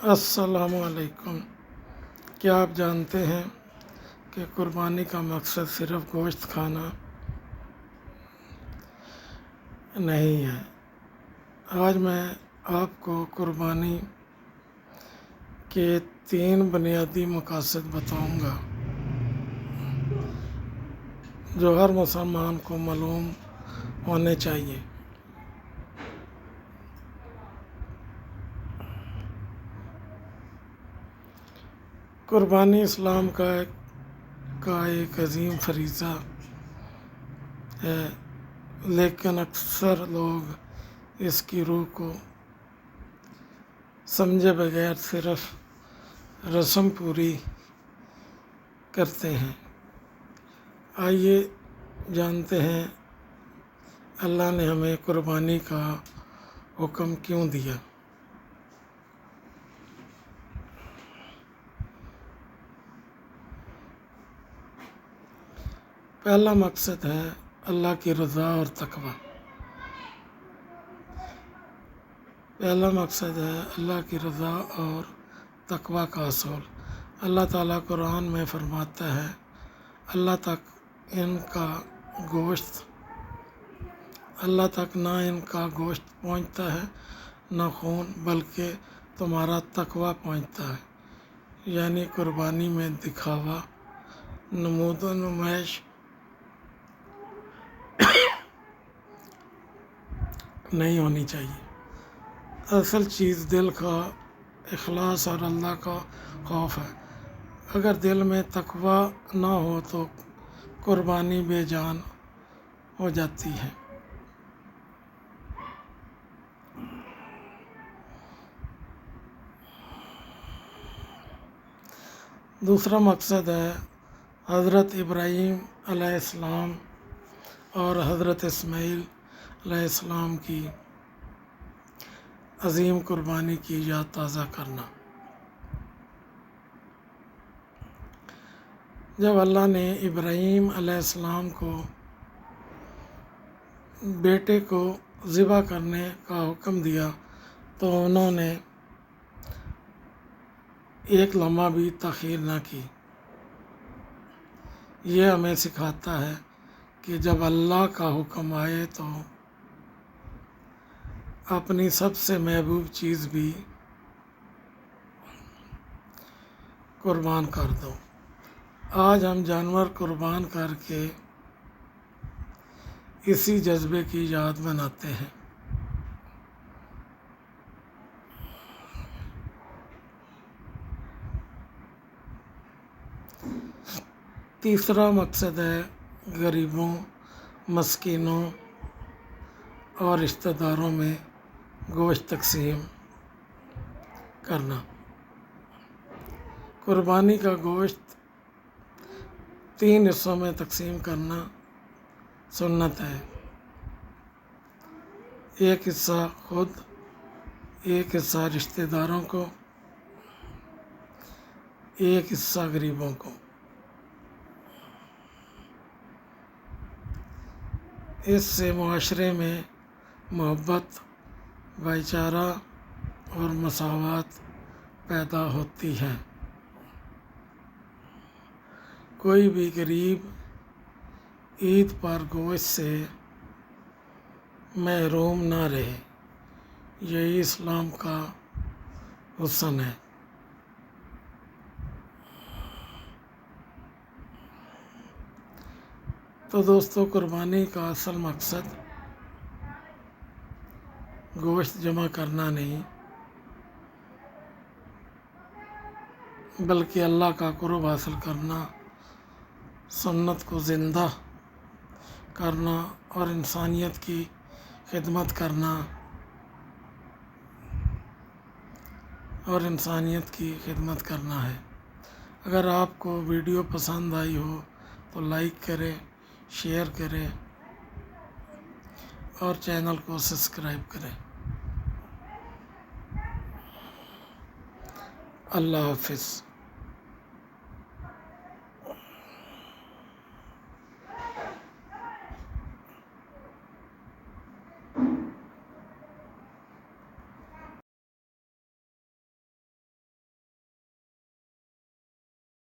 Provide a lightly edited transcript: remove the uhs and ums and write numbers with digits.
السلام علیکم۔ کیا آپ جانتے ہیں کہ قربانی کا مقصد صرف گوشت کھانا نہیں ہے؟ آج میں آپ کو قربانی کے 3 بنیادی مقاصد بتاؤں گا جو ہر مسلمان کو معلوم ہونے چاہیے۔ قربانی اسلام کا ایک عظیم فریضہ ہے، لیکن اکثر لوگ اس کی روح کو سمجھے بغیر صرف رسم پوری کرتے ہیں۔ آئیے جانتے ہیں اللہ نے ہمیں قربانی کا حکم کیوں دیا۔ پہلا مقصد ہے اللہ کی رضا اور تقوی۔ پہلا مقصد ہے اللہ کی رضا اور تقوی کا حصول۔ اللہ تعالیٰ قرآن میں فرماتا ہے، اللہ تک نہ ان کا گوشت پہنچتا ہے نہ خون، بلکہ تمہارا تقوی پہنچتا ہے۔ یعنی قربانی میں دکھاوا، نمود و نمائش نہیں ہونی چاہیے۔ اصل چیز دل کا اخلاص اور اللہ کا خوف ہے۔ اگر دل میں تقوی نہ ہو تو قربانی بے جان ہو جاتی ہے۔ دوسرا مقصد ہے حضرت ابراہیم علیہ السلام اور حضرت اسماعیل علیہ السلام کی عظیم قربانی کی یاد تازہ کرنا۔ جب اللہ نے ابراہیم علیہ السلام کو بیٹے کو ذبح کرنے کا حکم دیا تو انہوں نے ایک لمحہ بھی تاخیر نہ کی۔ یہ ہمیں سکھاتا ہے کہ جب اللہ کا حکم آئے تو اپنی سب سے محبوب چیز بھی قربان کر دو۔ آج ہم جانور قربان کر کے اسی جذبے کی یاد مناتے ہیں۔ تیسرا مقصد ہے غریبوں، مسکینوں اور رشتہ داروں میں گوشت تقسیم کرنا۔ قربانی کا گوشت 3 حصوں میں تقسیم کرنا سنت ہے۔ ایک حصہ خود، ایک حصہ رشتہ داروں کو، ایک حصہ غریبوں کو۔ اس سے معاشرے میں محبت، بھائی چارہ اور مساوات پیدا ہوتی ہے۔ کوئی بھی غریب عید پر گوشت سے محروم نہ رہے، یہی اسلام کا حسن ہے۔ تو دوستو، قربانی کا اصل مقصد گوشت جمع کرنا نہیں، بلکہ اللہ کا قرب حاصل کرنا، سنت کو زندہ کرنا اور انسانیت کی خدمت کرنا ہے۔ اگر آپ کو ویڈیو پسند آئی ہو تو لائک کریں، شیئر کریں اور چینل کو سبسکرائب کریں۔ اللہ حافظ۔